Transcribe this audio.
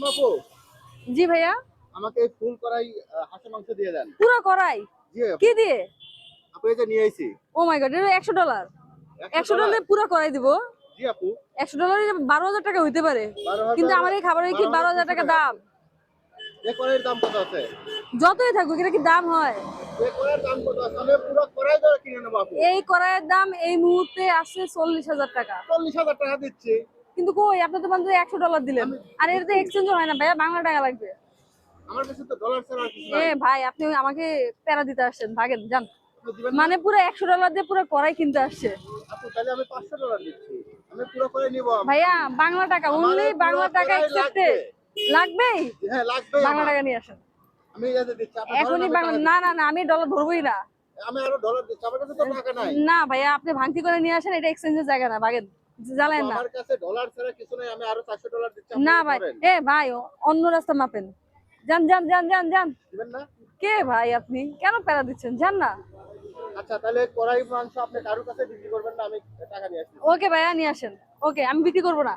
আপু, জি ভাইয়া। আমাকে এই ফুল করাই হাঁসের মাংস দিয়ে দেন। পুরো করাই? জি আপু। কি দিয়ে? আপু এই যে নিয়ে আইছি। ও মাই গড, এটা $100। 100 $100। ডলারে পুরো করাই দিব? জি আপু। $100 12,000 টাকা হইতে পারে। কিন্তু 12,000, আমার এই খাবারের কি 12,000 12,200 টাকা টাকা দাম? আছে। এই কড়াইয়ের দাম কত আছে? যতই থাকুক, এটা কি দাম হয়? এই কড়াইয়ের দাম কত আছে? আমি পুরো কড়াই ধরে কিনে নেবো আপু। এই কড়াইয়ের দাম এই মুহূর্তে আছে $40,000 টাকা। 40,000 টাকা দিচ্ছি। কিন্তু কই, আপনি তো মাত্র $100 দিলেন। আমি আর এটা তো দিচ্ছি। এক্সচেঞ্জ হয় না ভাইয়া, বাংলা টাকা লাগবে। আমার কাছে তো ডলার ছাড়া আর কিছু এ নাই। ভাই, আপনি আমাকে প্যারা দিতে আসছেন, ভাগেন যান। আপনি দিবেন না? মানে পুরো $100 দিয়ে পুরো কড়াই কিনতে আসছে। আপু তাহলে আমি $500 দিচ্ছি। আমি পুরো করে নিব। ভাইয়া বাংলা টাকা, আমার অনলি এই পুরো বাংলা টাকা কড়াই অ্যাকসেপ্টেড। লাগবে। লাগবেই? হ্যাঁ লাগবেই বাংলা আমার। টাকা নিয়ে আসেন আমি এই যে দিচ্ছি। আপনি ধরেন এখনই। আমি বাংলা টাকা না দিচ্ছি। না না, আমি ডলার ধরবই না। আমি আরো ডলার দিচ্ছি। আমার কাছে তো টাকা নাই। না ভাইয়া, আপনি ভাঙতি করে নিয়ে আসেন, এটা এক্সচেঞ্জের জায়গা না, ভাগেন। আপু জ্বালেন না। আমার কাছে ডলার ছাড়া কিছু নাই। আমি আরো $400 দিচ্ছি। আপনি না এটা ভাই, ধরেন। এ ভাই, অন্য রাস্তা মাপেন। যান যান যান যান যান। দিবেন না? কে ভাই, আপনি কেন প্যারা দিচ্ছেন? যান না। আচ্ছা তাহলে কড়াই মাংস আপনি কারোর কাছে বিক্রি করবেন না, আমি টাকা নিয়ে আসছি। ওকে ভাইয়া, নিয়ে আসেন। ওকে, আমি বিক্রি করবো না।